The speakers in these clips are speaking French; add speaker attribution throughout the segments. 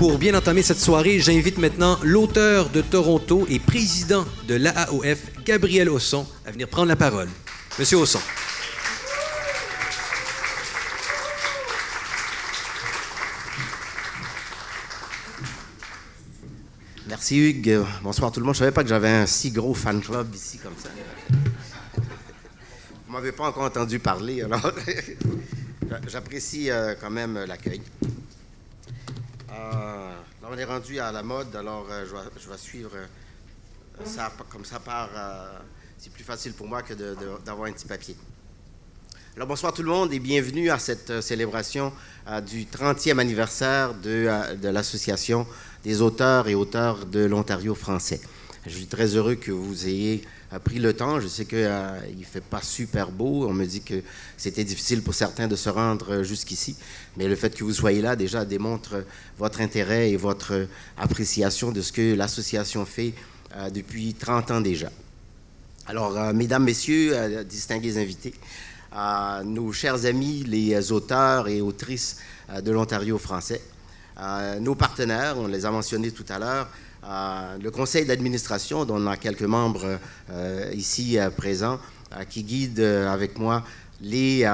Speaker 1: Pour bien entamer cette soirée, j'invite maintenant l'auteur de Toronto et président de l'AAOF, Gabriel Osson, à venir prendre la parole. Monsieur Osson.
Speaker 2: Merci Hugues. Bonsoir tout le monde. Je ne savais pas que j'avais un si gros fan club ici comme ça. Vous ne m'avez pas encore entendu parler, alors j'apprécie quand même l'accueil. On est rendu à la mode, alors je vais suivre ça comme ça part. C'est plus facile pour moi que d'avoir un petit papier. Alors bonsoir tout le monde et bienvenue à cette célébration du 30e anniversaire de l'Association des auteurs et auteurs de l'Ontario français. Je suis très heureux que vous ayez pris le temps. Je sais qu'il ne fait pas super beau. On me dit que c'était difficile pour certains de se rendre jusqu'ici. Mais le fait que vous soyez là, déjà, démontre votre intérêt et votre appréciation de ce que l'association fait depuis 30 ans déjà. Alors, mesdames, messieurs, distingués invités, nos chers amis, les auteurs et autrices de l'Ontario français, nos partenaires, on les a mentionnés tout à l'heure, le conseil d'administration, dont on a quelques membres ici présents, qui guident avec moi les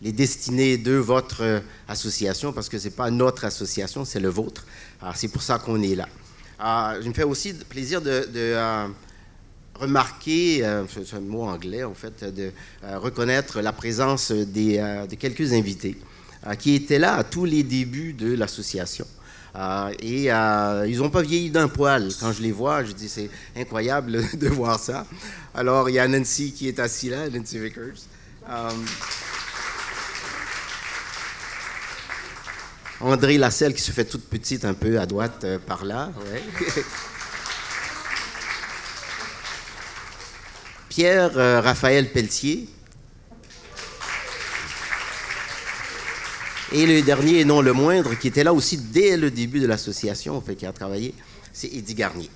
Speaker 2: destinées de votre association, parce que ce n'est pas notre association, c'est le vôtre. C'est pour ça qu'on est là. Je me fais aussi plaisir de remarquer, c'est un mot anglais en fait, de reconnaître la présence de quelques invités qui étaient là à tous les débuts de l'association. Ils n'ont pas vieilli d'un poil. Quand je les vois, je dis c'est incroyable de voir ça. Alors, il y a Nancy qui est assise là, Nancy Vickers. André Lasselle qui se fait toute petite un peu à droite par là. Ouais. Pierre Raphaël Pelletier. Et le dernier, et non le moindre, qui était là aussi dès le début de l'association, qui a travaillé, c'est Eddie Garnier.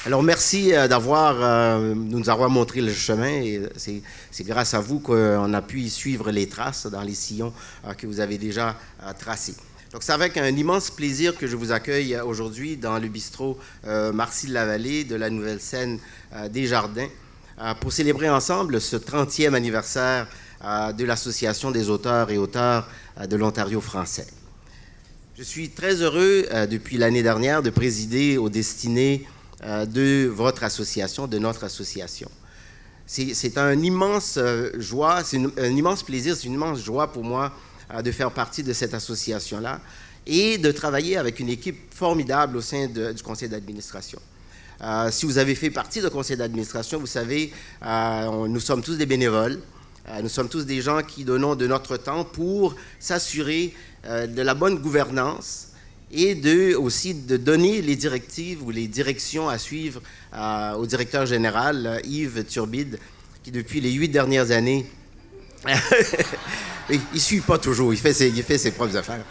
Speaker 2: Alors, merci de nous avoir montré le chemin. Et c'est grâce à vous qu'on a pu y suivre les traces dans les sillons que vous avez déjà tracés. Donc, c'est avec un immense plaisir que je vous accueille aujourd'hui dans le bistrot Marcy-de-la-Vallée de la nouvelle scène des Jardins pour célébrer ensemble ce 30e anniversaire de l'Association des auteurs et auteurs de l'Ontario français. Je suis très heureux depuis l'année dernière de présider aux destinées de votre association, de notre association. C'est un immense joie, un immense plaisir, c'est une immense joie pour moi de faire partie de cette association-là et de travailler avec une équipe formidable au sein du conseil d'administration. Si vous avez fait partie du conseil d'administration, vous savez, nous sommes tous des bénévoles. Nous sommes tous des gens qui donnons de notre temps pour s'assurer de la bonne gouvernance et aussi de donner les directives ou les directions à suivre au directeur général, Yves Turbide, qui depuis les 8 dernières années... Il ne suit pas toujours, il fait ses propres affaires,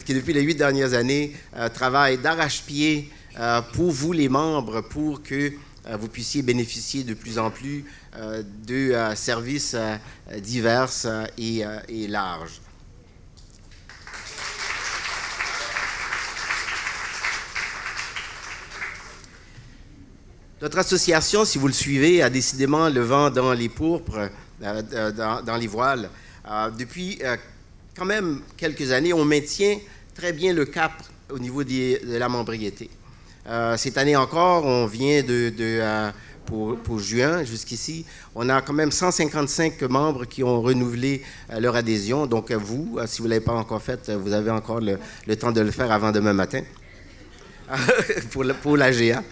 Speaker 2: qui depuis les 8 dernières années travaille d'arrache-pied pour vous les membres, pour que vous puissiez bénéficier de plus en plus de services divers et larges. Notre association, si vous le suivez, a décidément le vent dans les pourpres, dans les voiles. Depuis quand même quelques années, on maintient très bien le cap au niveau de la membriété. Cette année encore, on vient pour juin jusqu'ici, on a quand même 155 membres qui ont renouvelé leur adhésion. Donc vous, si vous ne l'avez pas encore fait, vous avez encore le temps de le faire avant demain matin pour l'AGA.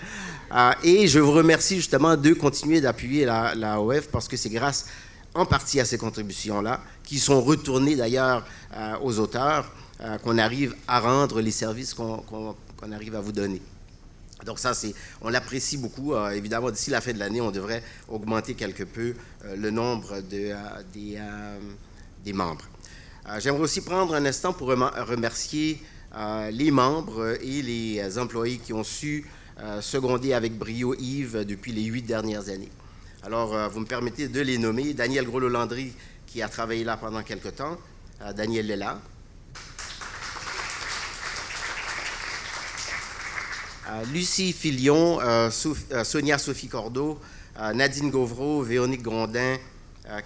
Speaker 2: Et je vous remercie justement de continuer d'appuyer la OF parce que c'est grâce en partie à ces contributions-là, qui sont retournées d'ailleurs aux auteurs, qu'on arrive à rendre les services qu'on arrive à vous donner. Donc ça, on l'apprécie beaucoup. Évidemment, d'ici la fin de l'année, on devrait augmenter quelque peu le nombre des membres. J'aimerais aussi prendre un instant pour remercier les membres et les employés qui ont su seconder avec brio Yves depuis les 8 dernières années. Alors, vous me permettez de les nommer. Daniel Gros-Landry, qui a travaillé là pendant quelque temps, Daniel Lela. Lucie Filion, Sonia Sophie Cordeau, Nadine Gauvreau, Véronique Grondin,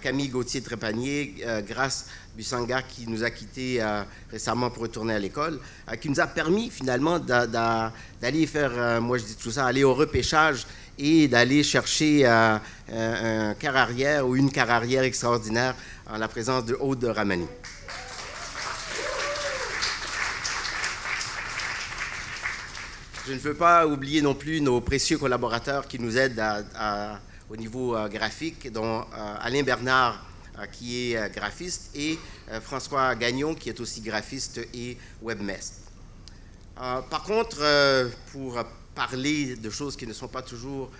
Speaker 2: Camille Gauthier-Trépanier, Grace Bussanga qui nous a quittés récemment pour retourner à l'école, qui nous a permis finalement d'aller faire, moi je dis tout ça, aller au repêchage et d'aller chercher un quart arrière ou une quart arrière extraordinaire en la présence de Aude Ramani. Je ne veux pas oublier non plus nos précieux collaborateurs qui nous aident au niveau graphique, dont Alain Bernard, qui est graphiste, et François Gagnon, qui est aussi graphiste et webmaster. Par contre, pour parler de choses qui ne sont pas toujours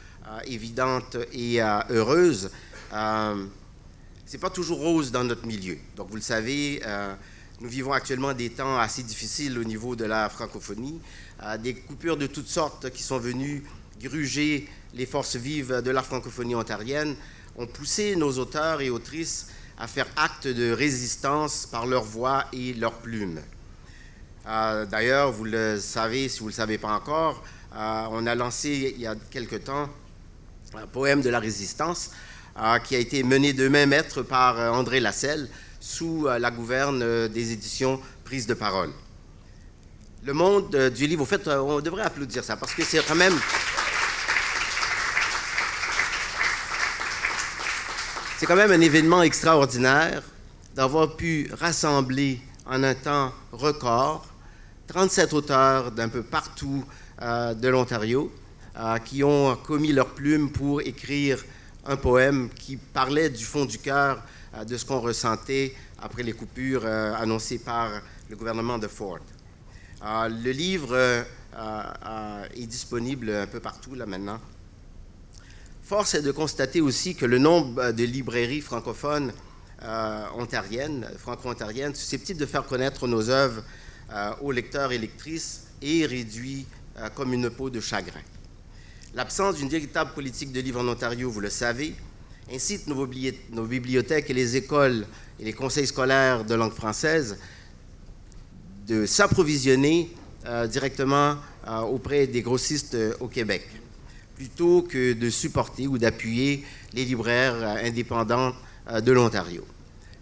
Speaker 2: évidentes et heureuses, c'est pas toujours rose dans notre milieu. Donc, vous le savez, nous vivons actuellement des temps assez difficiles au niveau de la francophonie, des coupures de toutes sortes qui sont venues gruger les forces vives de la francophonie ontarienne, ont poussé nos auteurs et autrices à faire acte de résistance par leur voix et leur plume. D'ailleurs, vous le savez, si vous ne le savez pas encore, on a lancé il y a quelque temps un poème de la résistance qui a été mené de main maître par André Lasselle sous la gouverne des éditions Prise de parole. Le monde du livre, au fait, on devrait applaudir ça parce que c'est quand même... C'est quand même un événement extraordinaire d'avoir pu rassembler en un temps record 37 auteurs d'un peu partout de l'Ontario qui ont commis leur plume pour écrire un poème qui parlait du fond du cœur de ce qu'on ressentait après les coupures annoncées par le gouvernement de Ford. Le livre est disponible un peu partout là maintenant. Force est de constater aussi que le nombre de librairies francophones franco-ontariennes, susceptibles de faire connaître nos œuvres aux lecteurs et lectrices est réduit comme une peau de chagrin. L'absence d'une véritable politique de livre en Ontario, vous le savez, incite nos bibliothèques et les écoles et les conseils scolaires de langue française de s'approvisionner directement auprès des grossistes au Québec, plutôt que de supporter ou d'appuyer les libraires indépendants de l'Ontario.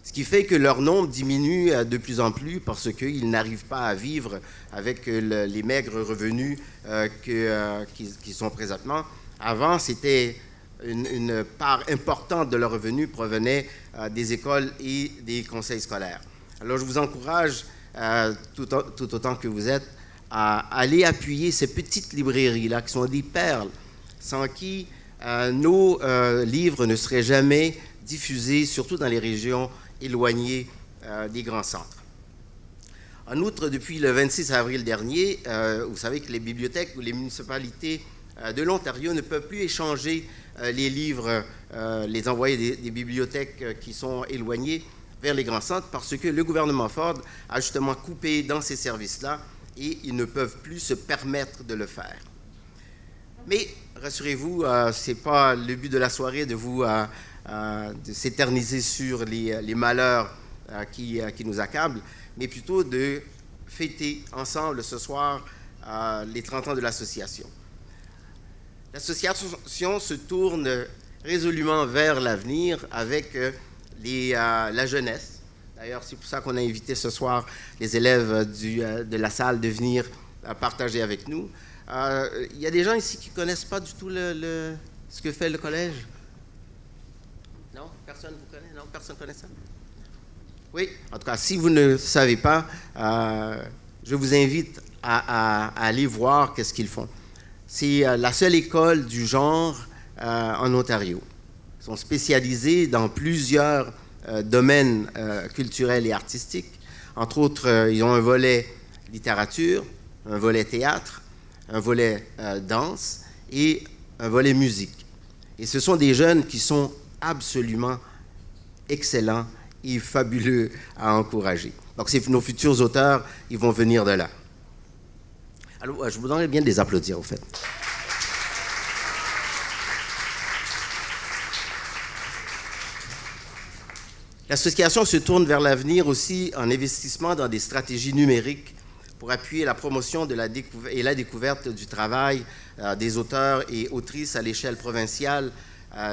Speaker 2: Ce qui fait que leur nombre diminue de plus en plus parce qu'ils n'arrivent pas à vivre avec les maigres revenus qui sont présentement. Avant, c'était une part importante de leurs revenus provenait des écoles et des conseils scolaires. Alors, je vous encourage, tout autant que vous êtes, à aller appuyer ces petites librairies-là qui sont des perles, sans qui nos livres ne seraient jamais diffusés, surtout dans les régions éloignées des grands centres. En outre, depuis le 26 avril dernier, vous savez que les bibliothèques ou les municipalités de l'Ontario ne peuvent plus échanger les livres, les envoyer des bibliothèques qui sont éloignées vers les grands centres parce que le gouvernement Ford a justement coupé dans ces services-là et ils ne peuvent plus se permettre de le faire. Mais rassurez-vous, ce n'est pas le but de la soirée de s'éterniser sur les malheurs qui nous accablent, mais plutôt de fêter ensemble ce soir les 30 ans de l'association. L'association se tourne résolument vers l'avenir avec la jeunesse. D'ailleurs, c'est pour ça qu'on a invité ce soir les élèves de la salle de venir partager avec nous. Il y a des gens ici qui ne connaissent pas du tout ce que fait le collège? Non? Personne vous connaît? Non? Personne ne connaît ça? Oui? En tout cas, si vous ne savez pas, je vous invite à aller voir qu'est-ce qu'ils font. C'est la seule école du genre en Ontario. Ils sont spécialisés dans plusieurs domaines culturels et artistiques. Entre autres, ils ont un volet littérature, un volet théâtre, un volet danse et un volet musique. Et ce sont des jeunes qui sont absolument excellents et fabuleux à encourager. Donc, c'est nos futurs auteurs, ils vont venir de là. Alors, je vous donnerais bien de les applaudir, au fait. L'association se tourne vers l'avenir aussi en investissement dans des stratégies numériques pour appuyer la promotion et la découverte du travail des auteurs et autrices à l'échelle provinciale,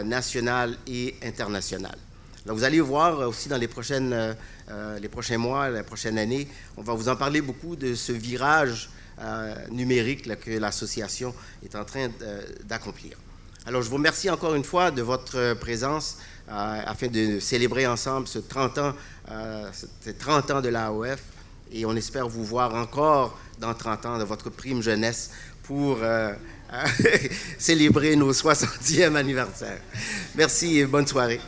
Speaker 2: nationale et internationale. Donc, vous allez voir aussi dans les prochains mois, la prochaine année, on va vous en parler beaucoup de ce virage numérique là, que l'association est en train d'accomplir. Alors, je vous remercie encore une fois de votre présence afin de célébrer ensemble ces 30 ans de l'AOF et on espère vous voir encore dans 30 ans de votre prime jeunesse pour célébrer nos 60e anniversaire. Merci et bonne soirée.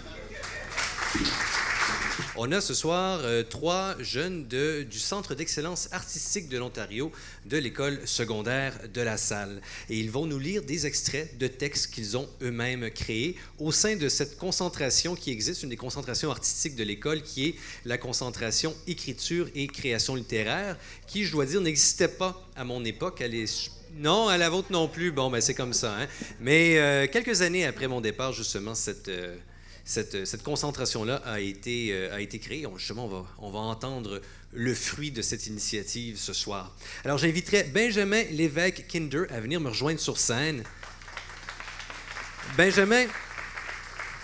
Speaker 1: On a ce soir 3 jeunes du Centre d'excellence artistique de l'Ontario de l'École secondaire de La Salle. Et ils vont nous lire des extraits de textes qu'ils ont eux-mêmes créés au sein de cette concentration qui existe, une des concentrations artistiques de l'école, qui est la concentration écriture et création littéraire, qui, je dois dire, n'existait pas à mon époque. Non, à la vôtre non plus. Bon, ben c'est comme ça. Hein? Mais quelques années après mon départ, justement, cette concentration-là a été créée. Justement, on va entendre le fruit de cette initiative ce soir. Alors, j'inviterai Benjamin Lévesque-Kinder à venir me rejoindre sur scène. Benjamin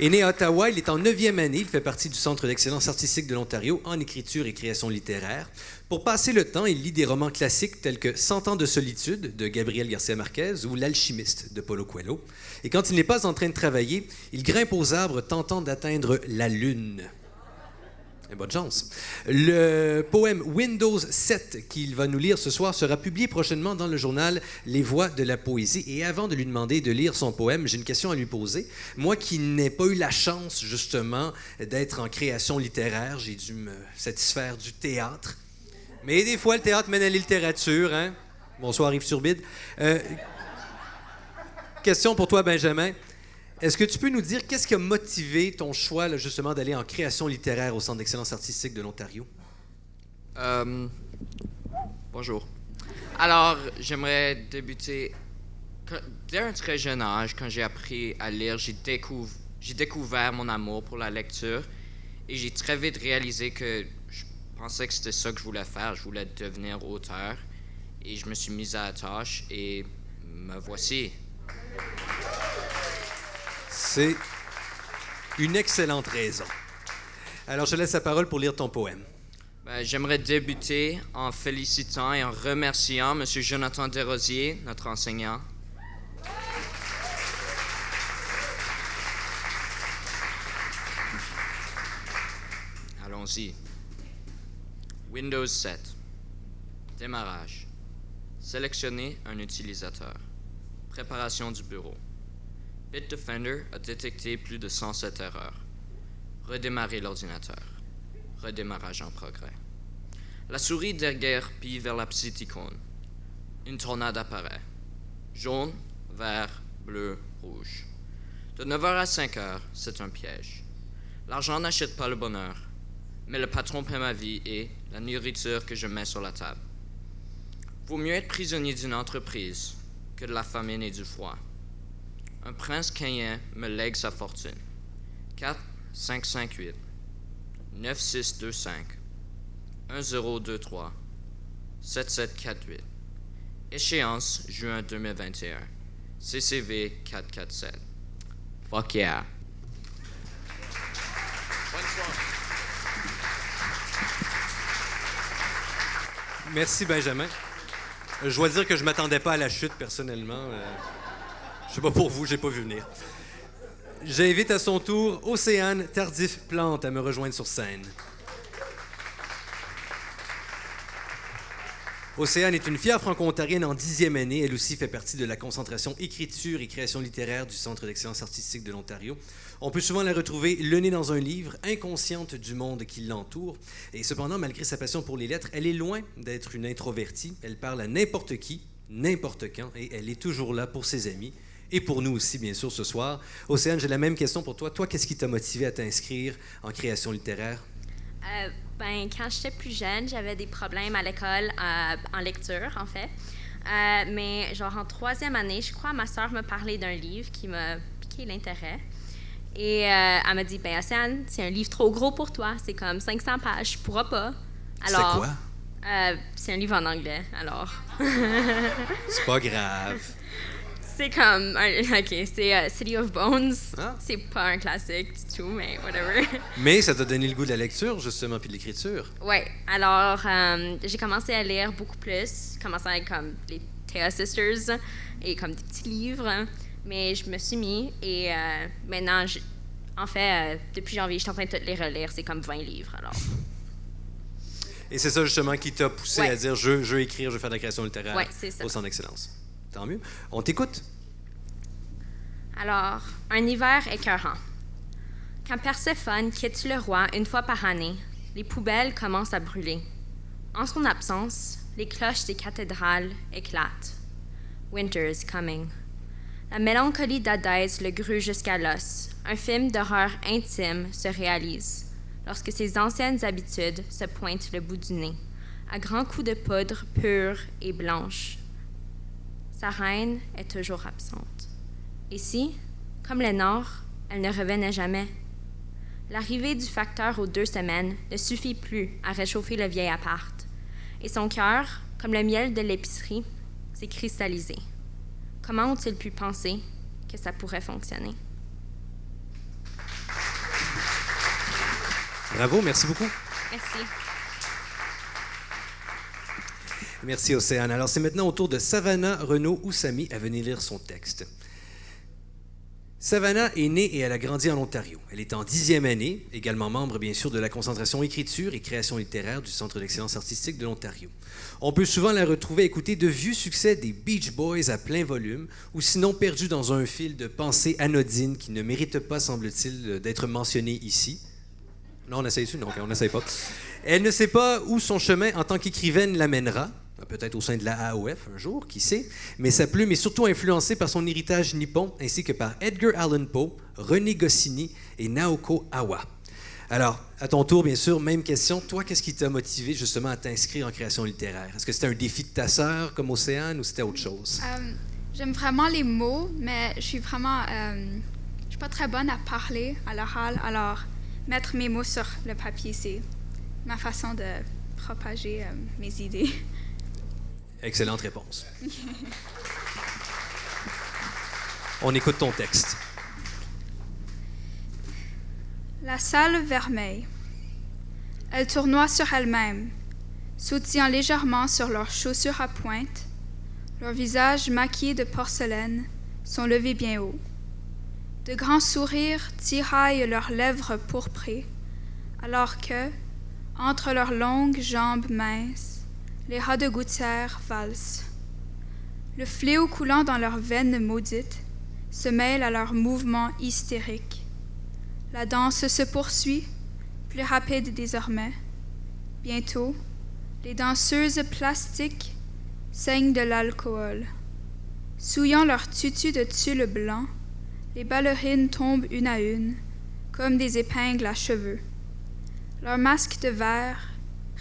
Speaker 1: est né à Ottawa. Il est en 9e année. Il fait partie du Centre d'excellence artistique de l'Ontario en écriture et création littéraire. Pour passer le temps, il lit des romans classiques tels que 100 ans de solitude de Gabriel Garcia Marquez ou L'alchimiste de Paulo Coelho. Et quand il n'est pas en train de travailler, il grimpe aux arbres tentant d'atteindre la lune. Et bonne chance. Le poème Windows 7 qu'il va nous lire ce soir sera publié prochainement dans le journal Les Voix de la Poésie. Et avant de lui demander de lire son poème, j'ai une question à lui poser. Moi qui n'ai pas eu la chance, justement, d'être en création littéraire, j'ai dû me satisfaire du théâtre. Mais des fois, le théâtre mène à la littérature. Hein? Bonsoir, Yves Turbide. Question pour toi, Benjamin. Est-ce que tu peux nous dire qu'est-ce qui a motivé ton choix, là, justement, d'aller en création littéraire au Centre d'excellence artistique de l'Ontario?
Speaker 3: Bonjour. Alors, j'aimerais débuter. Dès un très jeune âge, quand j'ai appris à lire, j'ai découvert mon amour pour la lecture et j'ai très vite réalisé que je pensais que c'était ça que je voulais faire. Je voulais devenir auteur et je me suis mis à la tâche et me voici.
Speaker 1: C'est une excellente raison. Alors, je te laisse la parole pour lire ton poème.
Speaker 3: J'aimerais débuter en félicitant et en remerciant M. Jonathan Desrosiers, notre enseignant. Allons-y. Windows 7. Démarrage. Sélectionner un utilisateur. Préparation du bureau. Bitdefender a détecté plus de 107 erreurs. Redémarrer l'ordinateur. Redémarrage en progrès. La souris déguerpit vers la petite icône. Une tornade apparaît. Jaune, vert, bleu, rouge. De 9h à 5h, c'est un piège. L'argent n'achète pas le bonheur, mais le patron paie ma vie et la nourriture que je mets sur la table. Vaut mieux être prisonnier d'une entreprise que de la famine et du froid. Un prince kenyan me lègue sa fortune. 4 5 5 8 9 6 2 5 1 0 2 3 7 7 4 8. Échéance juin 2021. CCV 447. Fuck yeah. Bonne soirée.
Speaker 1: Merci, Benjamin. Je dois dire que je ne m'attendais pas à la chute, personnellement. Je sais pas pour vous, j'ai pas vu venir. J'invite à son tour Océane Tardif-Plante à me rejoindre sur scène. Océane est une fière franco-ontarienne en 10e année. Elle aussi fait partie de la concentration écriture et création littéraire du Centre d'excellence artistique de l'Ontario. On peut souvent la retrouver le nez dans un livre, inconsciente du monde qui l'entoure. Et cependant, malgré sa passion pour les lettres, elle est loin d'être une introvertie. Elle parle à n'importe qui, n'importe quand, et elle est toujours là pour ses amis. Et pour nous aussi, bien sûr, ce soir. Océane, j'ai la même question pour toi. Toi, qu'est-ce qui t'a motivé à t'inscrire en création littéraire?
Speaker 4: Quand j'étais plus jeune, j'avais des problèmes à l'école en lecture, en fait. Mais genre en 3e année, je crois, ma sœur me parlait d'un livre qui m'a piqué l'intérêt. Et elle m'a dit, ben Océane, c'est un livre trop gros pour toi. C'est comme 500 pages. Je ne pourras pas. Alors,
Speaker 1: c'est quoi?
Speaker 4: C'est un livre en anglais, alors.
Speaker 1: C'est pas grave.
Speaker 4: C'est comme, OK, c'est City of Bones.
Speaker 1: Ah.
Speaker 4: C'est pas un classique du tout, mais whatever.
Speaker 1: Mais ça t'a donné le goût de la lecture, justement, puis de l'écriture.
Speaker 4: Ouais, alors j'ai commencé à lire beaucoup plus. J'ai commencé avec comme les Théa Sisters et comme des petits livres. Mais je me suis mis et maintenant, depuis janvier, je suis en train de toutes les relire. C'est comme 20 livres, alors.
Speaker 1: Et c'est ça, justement, qui t'a poussé à dire je veux écrire, je veux faire de la création littéraire au Centre d'excellence. Tant mieux. On t'écoute.
Speaker 4: Alors, un hiver écœurant. Quand Perséphone quitte le roi une fois par année, les poubelles commencent à brûler. En son absence, les cloches des cathédrales éclatent. Winter is coming. La mélancolie d'Hadès le grue jusqu'à l'os. Un film d'horreur intime se réalise lorsque ses anciennes habitudes se pointent le bout du nez, à grands coups de poudre pure et blanche. Sa reine est toujours absente. Et si, comme le Nord, elle ne revenait jamais? L'arrivée du facteur aux 2 semaines ne suffit plus à réchauffer le vieil appart, et son cœur, comme le miel de l'épicerie, s'est cristallisé. Comment ont-ils pu penser que ça pourrait fonctionner?
Speaker 1: Bravo, merci beaucoup.
Speaker 4: Merci.
Speaker 1: Merci, Océane. Alors, c'est maintenant au tour de Savannah Renaud-Oussami à venir lire son texte. Savannah est née et elle a grandi en Ontario. Elle est en 10e année, également membre, bien sûr, de la concentration écriture et création littéraire du Centre d'excellence artistique de l'Ontario. On peut souvent la retrouver à écouter de vieux succès des Beach Boys à plein volume, ou sinon perdue dans un fil de pensées anodines qui ne méritent pas, semble-t-il, d'être mentionnées ici. Non, on essaye dessus? Non, on n'essaye pas. Elle ne sait pas où son chemin en tant qu'écrivaine l'amènera, peut-être au sein de la AOF un jour, qui sait, mais sa plume est surtout influencée par son héritage nippon, ainsi que par Edgar Allan Poe, René Goscinny et Naoko Awa. Alors, à ton tour, bien sûr, même question. Toi, qu'est-ce qui t'a motivé justement à t'inscrire en création littéraire? Est-ce que c'était un défi de ta sœur, comme Océane, ou c'était autre chose?
Speaker 5: J'aime vraiment les mots, mais je suis pas très bonne à parler à l'oral, alors mettre mes mots sur le papier, c'est ma façon de propager mes idées.
Speaker 1: Excellente réponse. On écoute ton texte.
Speaker 5: La salle vermeille. Elles tournoient sur elles-mêmes, sautillant légèrement sur leurs chaussures à pointe. Leurs visages maquillés de porcelaine sont levés bien haut. De grands sourires tiraillent leurs lèvres pourprées, alors que, entre leurs longues jambes minces, les rats de gouttière valsent. Le fléau coulant dans leurs veines maudites se mêle à leurs mouvements hystériques. La danse se poursuit, plus rapide désormais. Bientôt, les danseuses plastiques saignent de l'alcool. Souillant leur tutu de tulle blanc, les ballerines tombent une à une, comme des épingles à cheveux. Leurs masques de verre,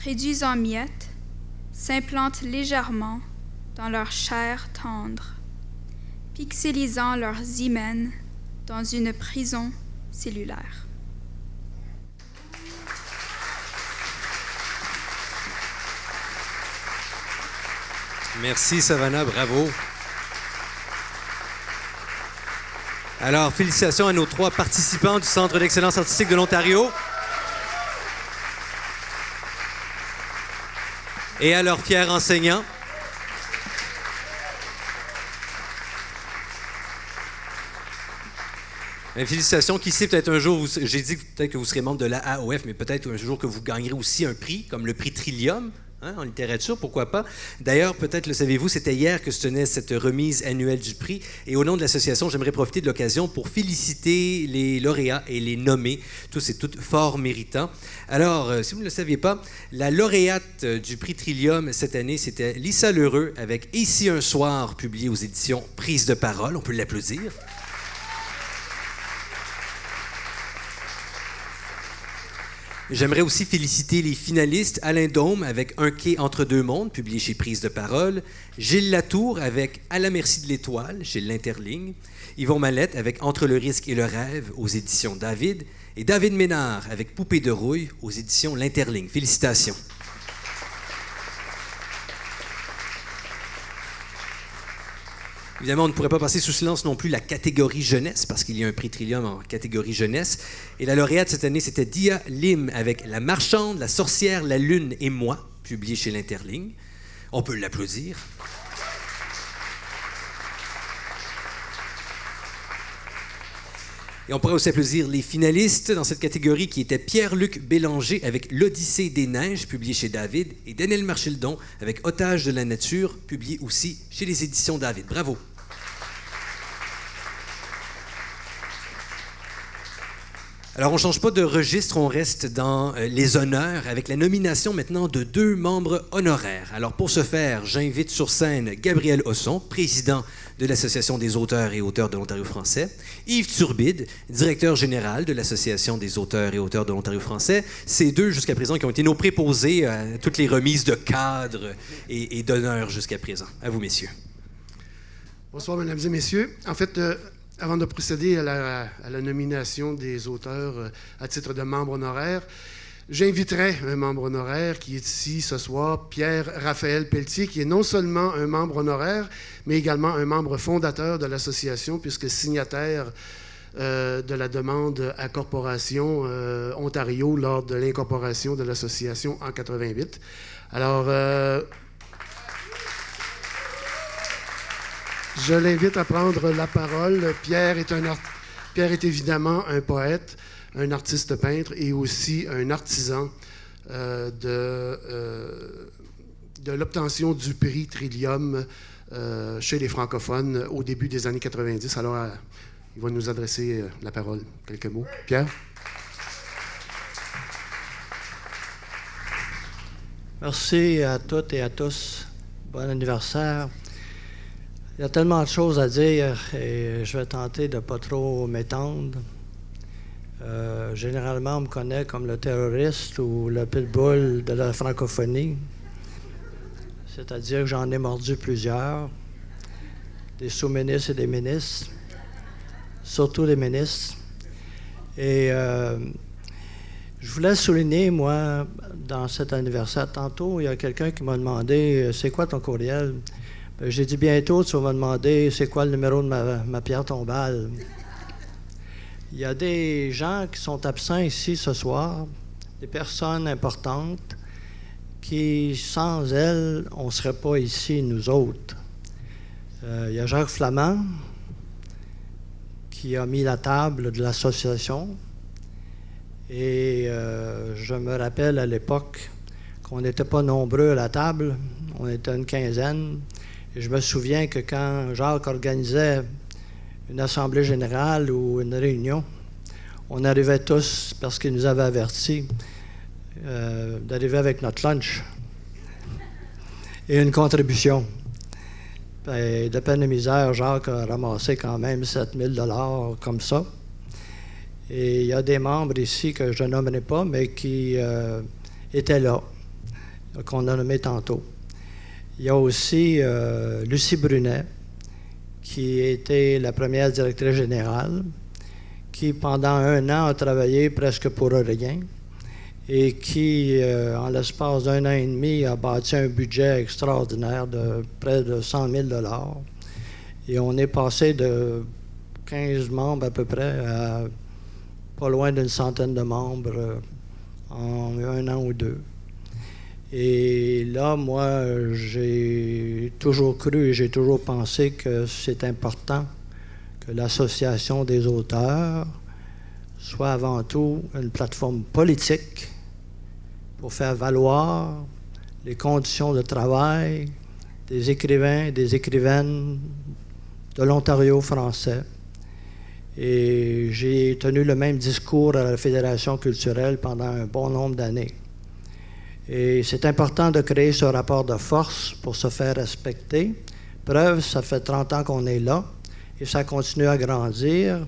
Speaker 5: réduits en miettes, s'implantent légèrement dans leur chair tendre, pixelisant leurs hymens dans une prison cellulaire.
Speaker 1: Merci, Savannah, bravo. Alors, félicitations à nos 3 participants du Centre d'excellence artistique de l'Ontario et à leurs fiers enseignants. Félicitations. Qui sait, peut-être un jour, j'ai dit peut-être que vous serez membre de la AOF, mais peut-être un jour que vous gagnerez aussi un prix, comme le prix Trillium, en littérature, pourquoi pas. D'ailleurs, peut-être le savez-vous, c'était hier que se tenait cette remise annuelle du prix. Et au nom de l'association, j'aimerais profiter de l'occasion pour féliciter les lauréats et les nommer, tous et toutes fort méritants. Alors, si vous ne le saviez pas, la lauréate du prix Trillium cette année, c'était Lisa Lheureux avec « Ici un soir », publié aux éditions Prise de parole. On peut l'applaudir. J'aimerais aussi féliciter les finalistes Alain Dôme avec Un quai entre deux mondes, publié chez Prise de parole, Gilles Latour avec À la merci de l'étoile, chez l'Interligne, Yvon Mallette avec Entre le risque et le rêve, aux éditions David, et David Ménard avec Poupée de rouille, aux éditions l'Interligne. Félicitations. Évidemment, on ne pourrait pas passer sous silence non plus la catégorie jeunesse, parce qu'il y a un prix Trillium en catégorie jeunesse. Et la lauréate cette année, c'était Dia Lim avec La marchande, la sorcière, la lune et moi, publié chez l'Interligne. On peut l'applaudir. Et on pourrait aussi applaudir les finalistes dans cette catégorie qui étaient Pierre-Luc Bélanger avec L'Odyssée des neiges, publié chez David, et Daniel Marchildon avec Otage de la nature, publié aussi chez les éditions David. Bravo! Alors, on ne change pas de registre, on reste dans les honneurs avec la nomination maintenant de 2 membres honoraires. Alors, pour ce faire, j'invite sur scène Gabriel Osson, président de l'Association des auteurs et auteurs de l'Ontario français, Yves Turbide, directeur général de l'Association des auteurs et auteurs de l'Ontario français. Ces 2, jusqu'à présent, qui ont été nos préposés à toutes les remises de cadres et d'honneurs jusqu'à présent. À vous, messieurs.
Speaker 6: Bonsoir, mesdames et messieurs. En fait, avant de procéder à la nomination des auteurs à titre de membre honoraire, j'inviterai un membre honoraire qui est ici ce soir, Pierre-Raphaël Pelletier, qui est non seulement un membre honoraire, mais également un membre fondateur de l'association, puisque signataire de la demande à Corporation Ontario lors de l'incorporation de l'association en 88. Alors, je l'invite à prendre la parole. Pierre est évidemment un poète, un artiste peintre et aussi un artisan de l'obtention du prix Trillium chez les francophones au début des années 90. Alors, il va nous adresser la parole. Quelques mots. Pierre?
Speaker 7: Merci à toutes et à tous. Bon anniversaire. Il y a tellement de choses à dire et je vais tenter de ne pas trop m'étendre. Généralement, on me connaît comme le terroriste ou le pitbull de la francophonie. C'est-à-dire que j'en ai mordu plusieurs, des sous-ministres et des ministres, surtout des ministres. Et je voulais souligner, moi, dans cet anniversaire, tantôt, il y a quelqu'un qui m'a demandé « C'est quoi ton courriel? » J'ai dit bientôt, tu vas me demander c'est quoi le numéro de ma pierre tombale. Il y a des gens qui sont absents ici ce soir, des personnes importantes qui, sans elles, on ne serait pas ici, nous autres. Il y a Jacques Flamand qui a mis la table de l'association. Et je me rappelle à l'époque qu'on n'était pas nombreux à la table, on était une quinzaine. Et je me souviens que quand Jacques organisait une assemblée générale ou une réunion, on arrivait tous, parce qu'il nous avait avertis, d'arriver avec notre lunch et une contribution. Et de peine et misère, Jacques a ramassé quand même 7 000 $ comme ça. Et il y a des membres ici que je ne nommerai pas, mais qui étaient là, qu'on a nommé tantôt. Il y a aussi Lucie Brunet, qui était la première directrice générale, qui pendant 1 an a travaillé presque pour rien et qui, en l'espace d'1 an et demi, a bâti un budget extraordinaire de près de 100 000 $. Et on est passé de 15 membres à peu près à pas loin d'une centaine de membres en 1 an ou 2. Et là, moi, j'ai toujours cru et j'ai toujours pensé que c'est important que l'Association des auteurs soit avant tout une plateforme politique pour faire valoir les conditions de travail des écrivains et des écrivaines de l'Ontario français. Et j'ai tenu le même discours à la Fédération culturelle pendant un bon nombre d'années. Et c'est important de créer ce rapport de force pour se faire respecter. Preuve, ça fait 30 ans qu'on est là et ça continue à grandir.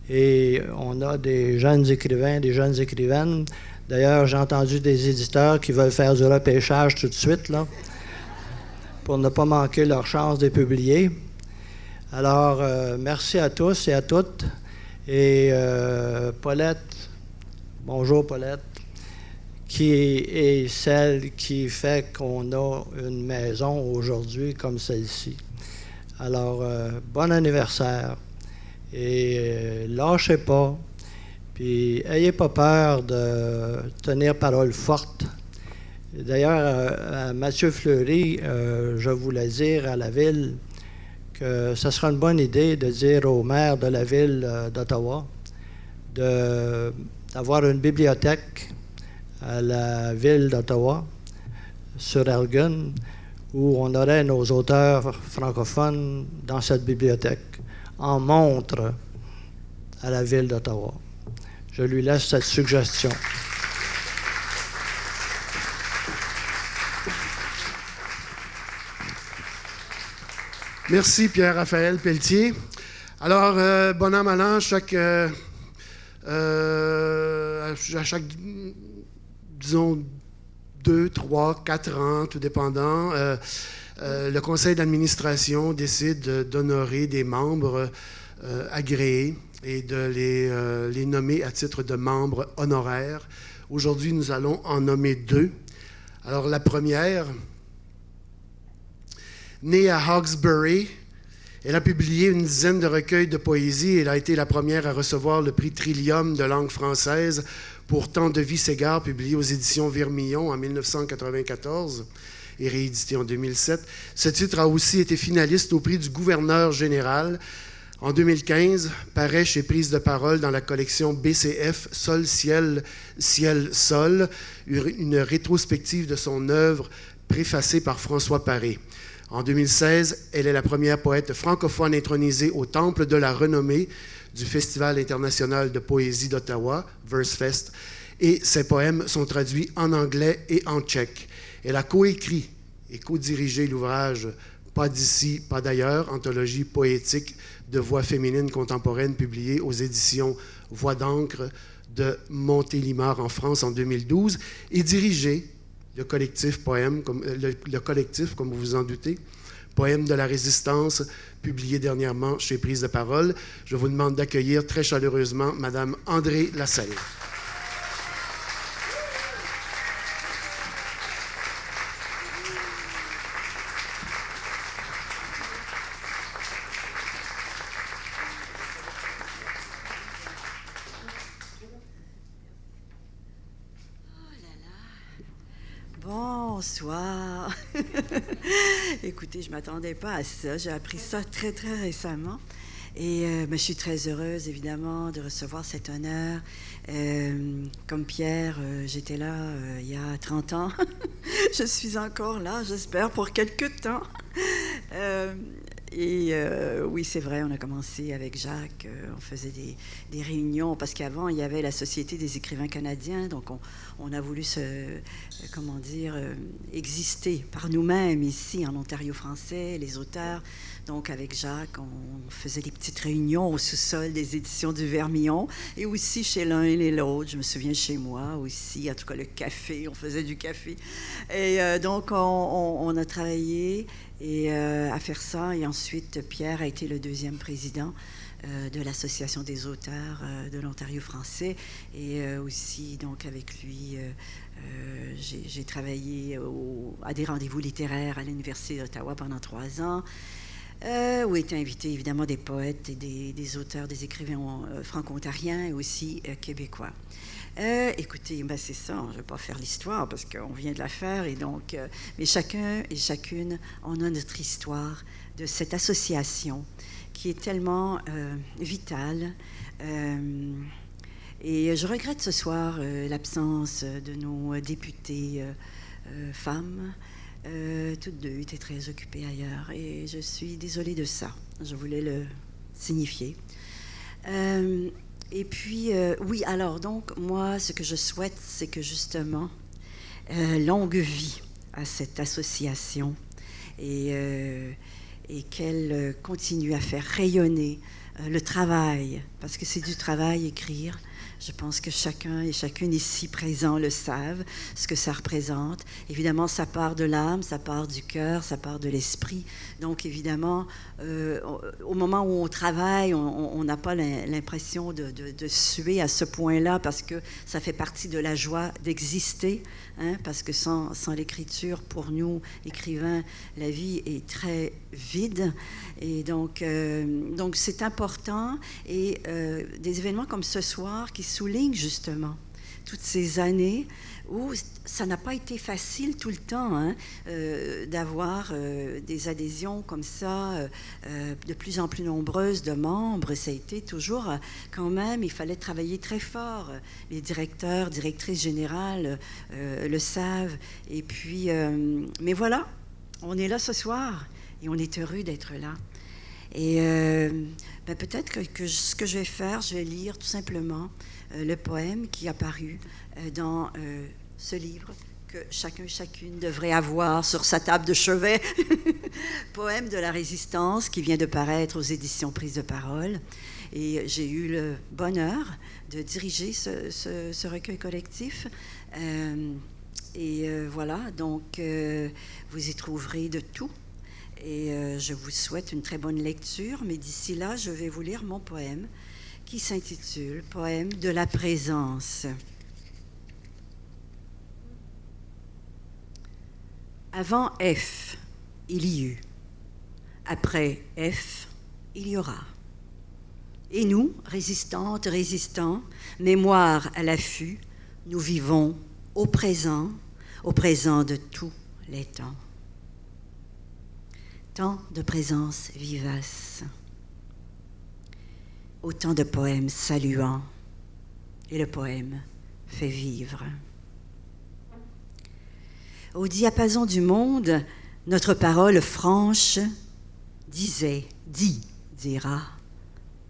Speaker 7: Et on a des jeunes écrivains, des jeunes écrivaines D'ailleurs, j'ai entendu des éditeurs qui veulent faire du repêchage tout de suite, là, pour ne pas manquer leur chance de publier. Alors, merci à tous et à toutes. Et Paulette, bonjour Paulette, qui est celle qui fait qu'on a une maison aujourd'hui comme celle-ci. Alors, bon anniversaire. Et lâchez pas. Puis, ayez pas peur de tenir parole forte. D'ailleurs, à Mathieu Fleury, je voulais dire à la ville que ce sera une bonne idée de dire au maire de la ville d'Ottawa d'avoir une bibliothèque à la ville d'Ottawa, sur Elgin, où on aurait nos auteurs francophones dans cette bibliothèque, en montre à la ville d'Ottawa. Je lui laisse cette suggestion.
Speaker 6: Merci Pierre-Raphaël Pelletier. Alors, bon an, mal an, à chaque, disons, 2, 3, 4 ans, tout dépendant, le conseil d'administration décide d'honorer des membres agréés et de les nommer à titre de membres honoraires. Aujourd'hui, nous allons en nommer 2. Alors, la première, née à Hawkesbury, elle a publié une dizaine de recueils de poésie. Elle a été la première à recevoir le prix Trillium de langue française pour Tant de vie s'égare, publié aux éditions Vermillon en 1994 et réédité en 2007. Ce titre a aussi été finaliste au prix du gouverneur général. En 2015, paraît chez Prise de parole dans la collection BCF Sol, Ciel, Ciel, Sol, une rétrospective de son œuvre préfacée par François Paré. En 2016, elle est la première poète francophone intronisée au Temple de la Renommée du Festival international de poésie d'Ottawa, VerseFest, et ses poèmes sont traduits en anglais et en tchèque. Elle a coécrit et co-dirigé l'ouvrage Pas d'ici, pas d'ailleurs, anthologie poétique de voix féminines contemporaines publiée aux éditions Voix d'encre de Montélimar en France en 2012 et dirigé le collectif Poème, le collectif, comme vous vous en doutez, Poème de la Résistance, publié dernièrement chez Prise de parole. Je vous demande d'accueillir très chaleureusement Madame Andrée Lassalle.
Speaker 8: Bonsoir. Écoutez, je ne m'attendais pas à ça. J'ai appris ça très, très récemment. Et je suis très heureuse, évidemment, de recevoir cet honneur. Comme Pierre, j'étais là il y a 30 ans. Je suis encore là, j'espère, pour quelques temps. Oui, c'est vrai, on a commencé avec Jacques, on faisait des réunions, parce qu'avant, il y avait la Société des écrivains canadiens, donc on a voulu exister par nous-mêmes ici, en Ontario français, les auteurs. Donc, avec Jacques, on faisait des petites réunions au sous-sol des éditions du Vermillon, et aussi chez l'un et l'autre. Je me souviens chez moi aussi, en tout cas le café, on faisait du café. Et donc, on a travaillé à faire ça, et ensuite, Pierre a été le deuxième président de l'Association des auteurs de l'Ontario français, et aussi, donc, avec lui, j'ai travaillé à des rendez-vous littéraires à l'Université d'Ottawa pendant 3 ans, où étaient invités, évidemment, des poètes et des auteurs, des écrivains franco-ontariens et aussi québécois. Écoutez, c'est ça, je ne vais pas faire l'histoire parce qu'on vient de la faire, et donc, mais chacun et chacune, on a notre histoire de cette association qui est tellement vitale. Et je regrette ce soir l'absence de nos députées femmes. Toutes deux étaient très occupées ailleurs, et je suis désolée de ça. Je voulais le signifier. Et puis, oui, alors, donc, moi, ce que je souhaite, c'est que, justement, longue vie à cette association, et qu'elle continue à faire rayonner le travail, parce que c'est du travail, écrire, Je pense que chacun et chacune ici présent le savent, ce que ça représente. Évidemment, ça part de l'âme, ça part du cœur, ça part de l'esprit. Donc, évidemment, au moment où on travaille, on n'a pas l'impression de suer à ce point-là parce que ça fait partie de la joie d'exister. Hein, parce que sans l'écriture, pour nous, écrivains, la vie est très vide. Et donc c'est important. Et des événements comme ce soir qui soulignent justement toutes ces années où ça n'a pas été facile tout le temps, hein, d'avoir des adhésions comme ça, de plus en plus nombreuses de membres. Ça a été toujours quand même, il fallait travailler très fort. Les directeurs, directrices générales le savent. Et puis, mais voilà, on est là ce soir et on est heureux d'être là. Et peut-être que ce que je vais faire, je vais lire tout simplement le poème qui est apparu dans ce livre que chacun et chacune devrait avoir sur sa table de chevet. Poème de la Résistance qui vient de paraître aux éditions Prise de Parole. Et j'ai eu le bonheur de diriger ce recueil collectif. Voilà, donc vous y trouverez de tout. Et je vous souhaite une très bonne lecture. Mais d'ici là, je vais vous lire mon poème qui s'intitule « Poème de la présence ». Avant F, il y eut. Après F, il y aura. Et nous, résistantes, résistants, mémoire à l'affût, nous vivons au présent de tous les temps. Tant de présence vivace, autant de poèmes saluants, et le poème fait vivre. Au diapason du monde, notre parole franche dira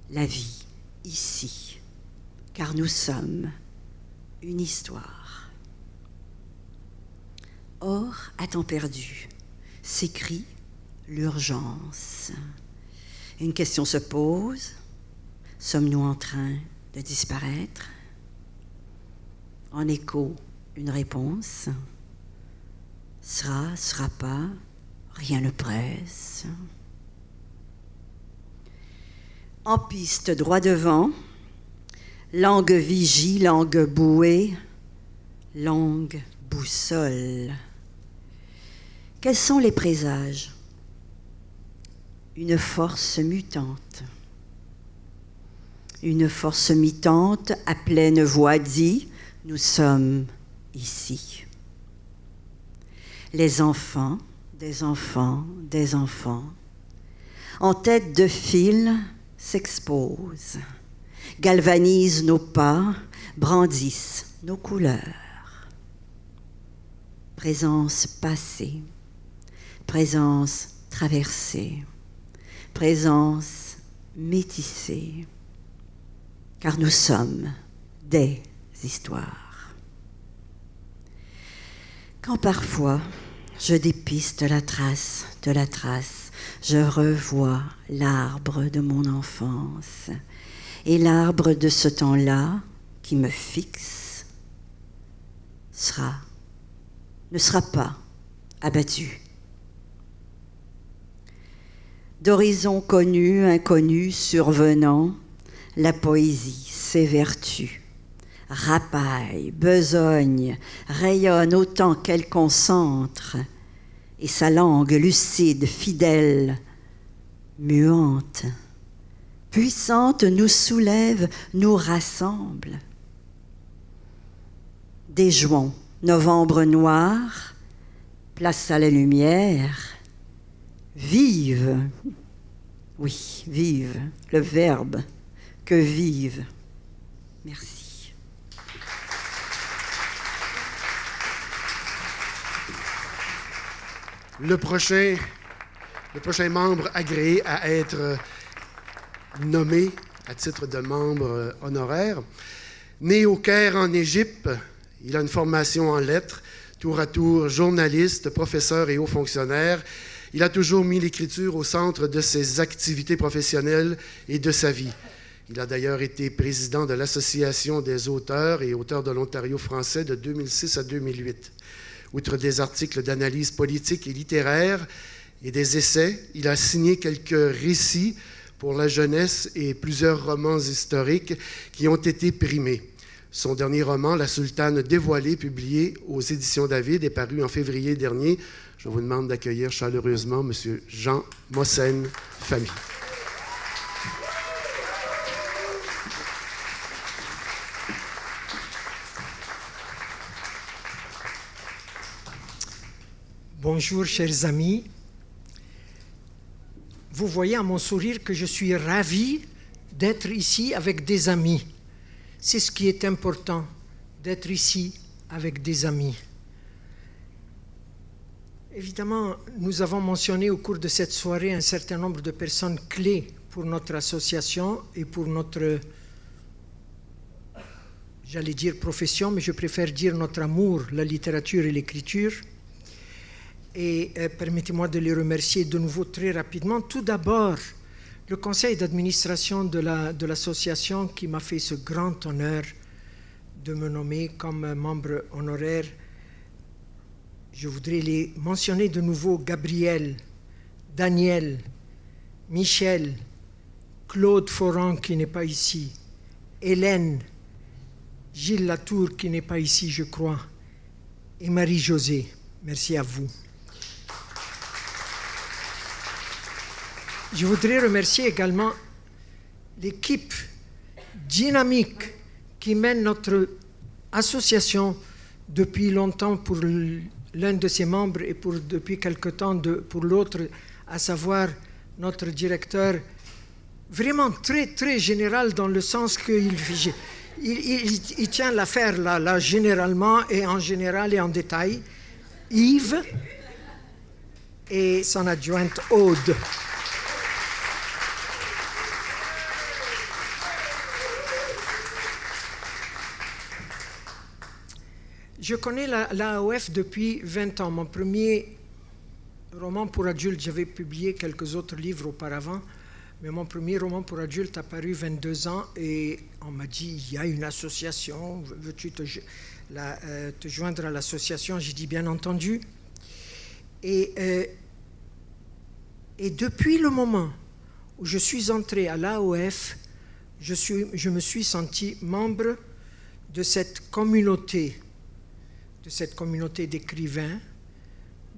Speaker 8: la vie ici, car nous sommes une histoire. Or, à temps perdu, s'écrie l'urgence. Une question se pose. Sommes-nous en train de disparaître? En écho, une réponse. Sera pas, rien ne presse. En piste droit devant, langue vigie, langue bouée, langue boussole. Quels sont les présages? Une force mutante. Une force mutante à pleine voix dit « Nous sommes ici ». Les enfants, des enfants, des enfants, en tête de file, s'exposent, galvanisent nos pas, brandissent nos couleurs. Présence passée, présence traversée, présence métissée, car nous sommes des histoires. Quand parfois je dépiste la trace de la trace, je revois l'arbre de mon enfance et l'arbre de ce temps-là qui me fixe ne sera pas abattu. D'horizons connus, inconnus, survenant, la poésie s'évertue, rapaille, besogne, rayonne autant qu'elle concentre, et sa langue lucide, fidèle, muante, puissante, nous soulève, nous rassemble. Déjouons, novembre noir, place à la lumière, vive, oui, vive, le verbe, que vive. Merci.
Speaker 6: Le prochain membre agréé à être nommé à titre de membre honoraire. Né au Caire en Égypte, il a une formation en lettres, tour à tour journaliste, professeur et haut fonctionnaire. Il a toujours mis l'écriture au centre de ses activités professionnelles et de sa vie. Il a d'ailleurs été président de l'Association des auteurs et auteurs de l'Ontario français de 2006 à 2008. Outre des articles d'analyse politique et littéraire et des essais, il a signé quelques récits pour la jeunesse et plusieurs romans historiques qui ont été primés. Son dernier roman, La Sultane dévoilée, publié aux éditions David, est paru en février dernier. Je vous demande d'accueillir chaleureusement M. Jean Mossène-Famille.
Speaker 9: Bonjour, chers amis. Vous voyez à mon sourire que je suis ravi d'être ici avec des amis. C'est ce qui est important, d'être ici avec des amis. Évidemment, nous avons mentionné au cours de cette soirée un certain nombre de personnes clés pour notre association et pour notre, j'allais dire profession, mais je préfère dire notre amour, la littérature et l'écriture. Et permettez-moi de les remercier de nouveau très rapidement. Tout d'abord, le conseil d'administration de l'association qui m'a fait ce grand honneur de me nommer comme membre honoraire. Je voudrais les mentionner de nouveau: Gabriel, Daniel, Michel, Claude Foran qui n'est pas ici, Hélène, Gilles Latour qui n'est pas ici, je crois, et Marie-Josée. Merci à vous. Je voudrais remercier également l'équipe dynamique qui mène notre association depuis longtemps pour l'un de ses membres et depuis quelque temps pour l'autre, à savoir notre directeur, vraiment très, très général dans le sens qu'il tient l'affaire là, généralement et en général et en détail, Yves, et son adjointe Aude. Je connais l'AOF depuis 20 ans. Mon premier roman pour adultes, j'avais publié quelques autres livres auparavant, mais mon premier roman pour adultes a paru 22 ans et on m'a dit, il y a une association, veux-tu te joindre à l'association? J'ai dit, bien entendu. Et depuis le moment où je suis entré à l'AOF, je me suis senti membre de cette communauté d'écrivains,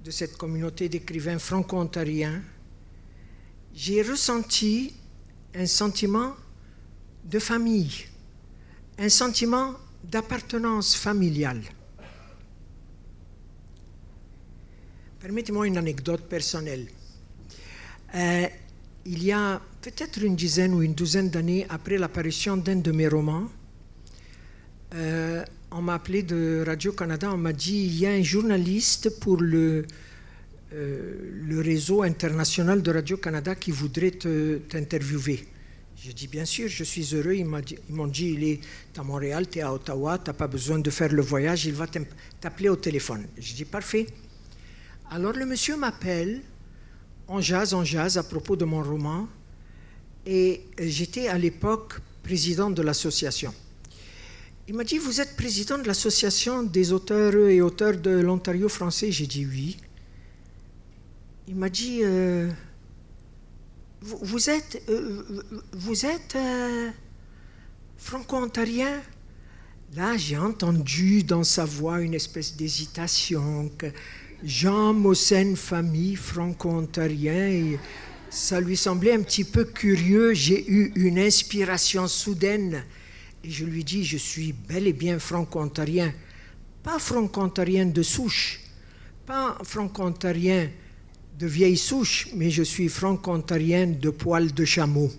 Speaker 9: de cette communauté d'écrivains franco-ontariens. J'ai ressenti un sentiment de famille, un sentiment d'appartenance familiale. Permettez-moi une anecdote personnelle. Il y a peut-être une dizaine ou une douzaine d'années, après l'apparition d'un de mes romans, on m'a appelé de Radio-Canada, on m'a dit, il y a un journaliste pour le réseau international de Radio-Canada qui voudrait t'interviewer. J'ai dit, bien sûr, je suis heureux. Ils m'ont dit, il est à Montréal, tu es à Ottawa, tu n'as pas besoin de faire le voyage, il va t'appeler au téléphone. J'ai dit, parfait. Alors le monsieur m'appelle, on jase à propos de mon roman, et j'étais à l'époque président de l'association. Il m'a dit, vous êtes président de l'association des auteurs et auteurs de l'Ontario français? J'ai dit oui. Il m'a dit, vous êtes franco-ontarien? Là, j'ai entendu dans sa voix une espèce d'hésitation, que Jean Mossène-Famille, franco-ontarien, et ça lui semblait un petit peu curieux. J'ai eu une inspiration soudaine. Et je lui dis, je suis bel et bien franco-ontarien, pas franco-ontarien de souche, pas franco-ontarien de vieille souche, mais je suis franco-ontarien de poil de chameau.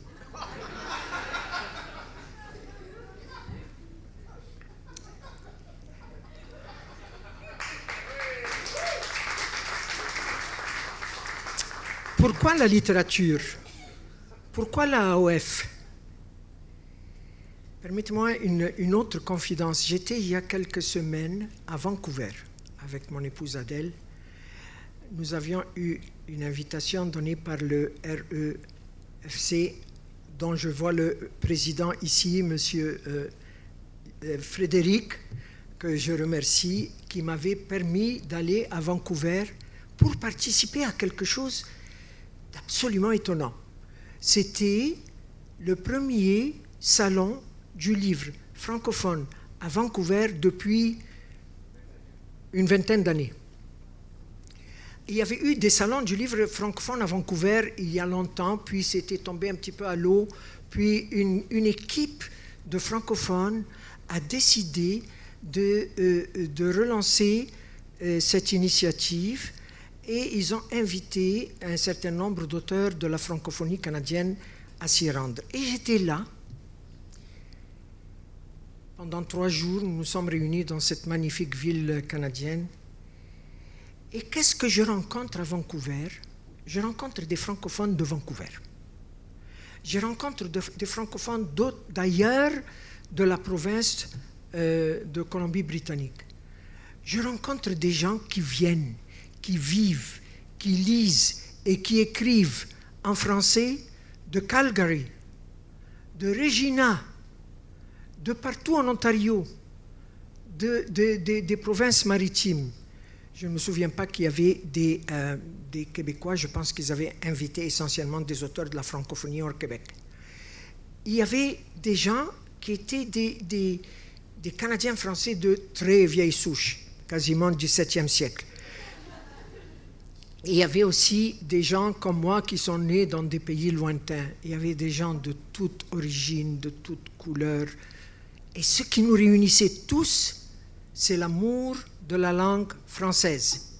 Speaker 9: Pourquoi la littérature? Pourquoi la AOF? Permettez-moi une autre confidence. J'étais il y a quelques semaines à Vancouver avec mon épouse Adèle. Nous avions eu une invitation donnée par le REFC dont je vois le président ici, M. Frédéric, que je remercie, qui m'avait permis d'aller à Vancouver pour participer à quelque chose d'absolument étonnant. C'était le premier salon du livre francophone à Vancouver depuis une vingtaine d'années. Il y avait eu des salons du livre francophone à Vancouver il y a longtemps, puis c'était tombé un petit peu à l'eau, puis une équipe de francophones a décidé de relancer cette initiative et ils ont invité un certain nombre d'auteurs de la francophonie canadienne à s'y rendre. Et j'étais là. Pendant 3 jours, nous nous sommes réunis dans cette magnifique ville canadienne. Et qu'est-ce que je rencontre à Vancouver? Je rencontre des francophones de Vancouver. Je rencontre des francophones d'ailleurs de la province de Colombie-Britannique. Je rencontre des gens qui viennent, qui vivent, qui lisent et qui écrivent en français de Calgary, de Regina, de partout en Ontario, des provinces maritimes. Je ne me souviens pas qu'il y avait des Québécois, je pense qu'ils avaient invité essentiellement des auteurs de la francophonie hors Québec. Il y avait des gens qui étaient des Canadiens français de très vieille souche, quasiment du XVIIe siècle. Et il y avait aussi des gens comme moi qui sont nés dans des pays lointains. Il y avait des gens de toute origine, de toute couleur. Et ce qui nous réunissait tous, c'est l'amour de la langue française.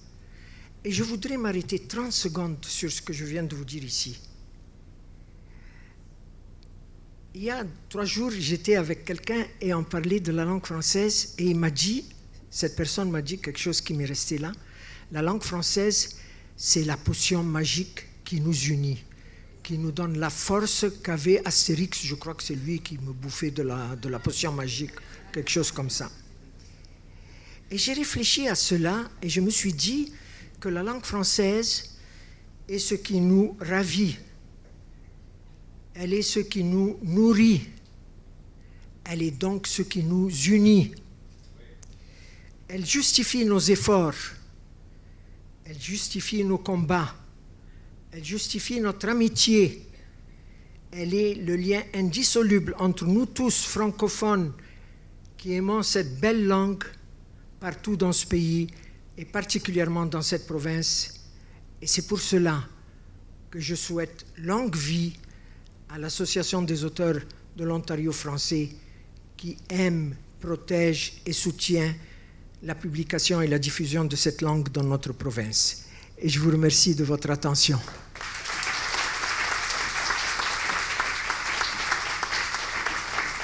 Speaker 9: Et je voudrais m'arrêter 30 secondes sur ce que je viens de vous dire ici. Il y a 3 jours, j'étais avec quelqu'un et on parlait de la langue française et il m'a dit, cette personne m'a dit quelque chose qui m'est resté là, la langue française, c'est la potion magique qui nous unit, qui nous donne la force qu'avait Astérix, je crois que c'est lui qui me bouffait de la potion magique, quelque chose comme ça. Et j'ai réfléchi à cela et je me suis dit que la langue française est ce qui nous ravit, elle est ce qui nous nourrit, elle est donc ce qui nous unit. Elle justifie nos efforts, elle justifie nos combats, elle justifie notre amitié, elle est le lien indissoluble entre nous tous francophones qui aimons cette belle langue partout dans ce pays et particulièrement dans cette province. Et c'est pour cela que je souhaite longue vie à l'Association des auteurs de l'Ontario français qui aime, protège et soutient la publication et la diffusion de cette langue dans notre province. Et je vous remercie de votre attention.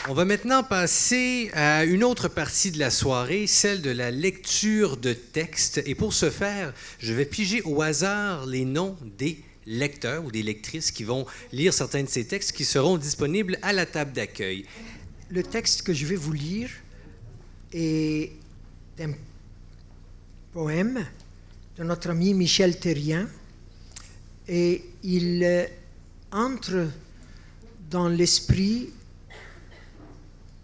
Speaker 1: On va maintenant passer à une autre partie de la soirée, celle de la lecture de textes. Et pour ce faire, je vais piger au hasard les noms des lecteurs ou des lectrices qui vont lire certains de ces textes qui seront disponibles à la table d'accueil.
Speaker 9: Le texte que je vais vous lire est un poème de notre ami Michel Therrien et il entre dans l'esprit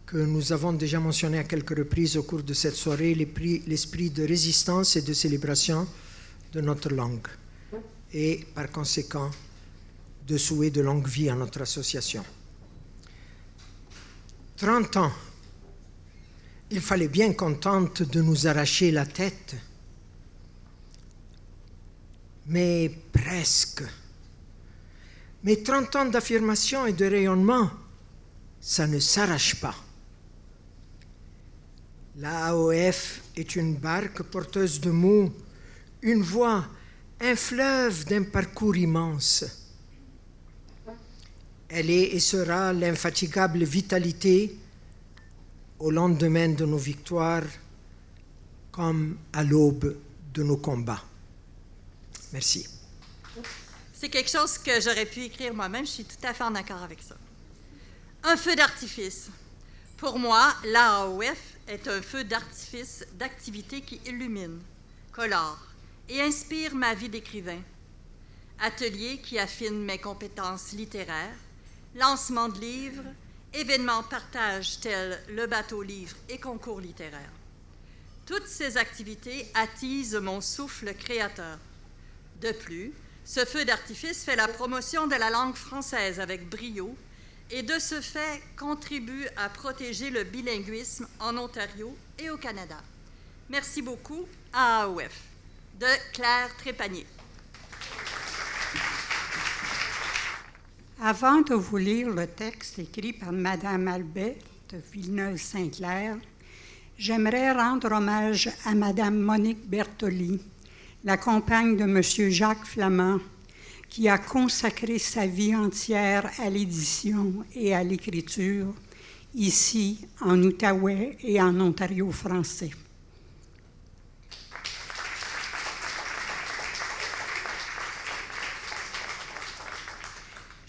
Speaker 9: que nous avons déjà mentionné à quelques reprises au cours de cette soirée, l'esprit de résistance et de célébration de notre langue et par conséquent de souhait de longue vie à notre association. 30 ans, il fallait bien qu'on tente de nous arracher la tête, mais presque. Mais 30 ans d'affirmation et de rayonnement, ça ne s'arrache pas. La AOF est une barque porteuse de mots, une voix, un fleuve d'un parcours immense. Elle est et sera l'infatigable vitalité au lendemain de nos victoires comme à l'aube de nos combats. Merci.
Speaker 10: C'est quelque chose que j'aurais pu écrire moi-même, je suis tout à fait en accord avec ça. Un feu d'artifice. Pour moi, l'AOF est un feu d'artifice d'activité qui illumine, colore et inspire ma vie d'écrivain. Atelier qui affine mes compétences littéraires, lancement de livres, événements partage tels le bateau livre et concours littéraire. Toutes ces activités attisent mon souffle créateur. De plus, ce feu d'artifice fait la promotion de la langue française avec brio et de ce fait contribue à protéger le bilinguisme en Ontario et au Canada. Merci beaucoup à AOF. De Claire Trépanier.
Speaker 11: Avant de vous lire le texte écrit par Mme Albette Villeneuve-Saint-Clair, j'aimerais rendre hommage à Mme Monique Bertoli, la compagne de M. Jacques Flamand, qui a consacré sa vie entière à l'édition et à l'écriture, ici en Outaouais et en Ontario français.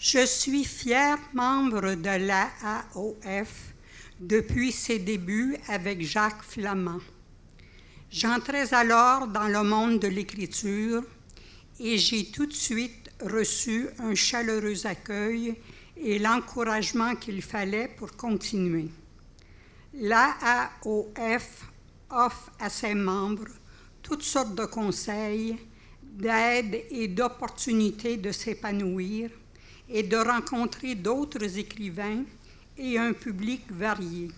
Speaker 11: Je suis fière membre de l'AAOF depuis ses débuts avec Jacques Flamand. J'entrais alors dans le monde de l'écriture et j'ai tout de suite reçu un chaleureux accueil et l'encouragement qu'il fallait pour continuer. L'AAOF offre à ses membres toutes sortes de conseils, d'aides et d'opportunités de s'épanouir et de rencontrer d'autres écrivains et un public varié.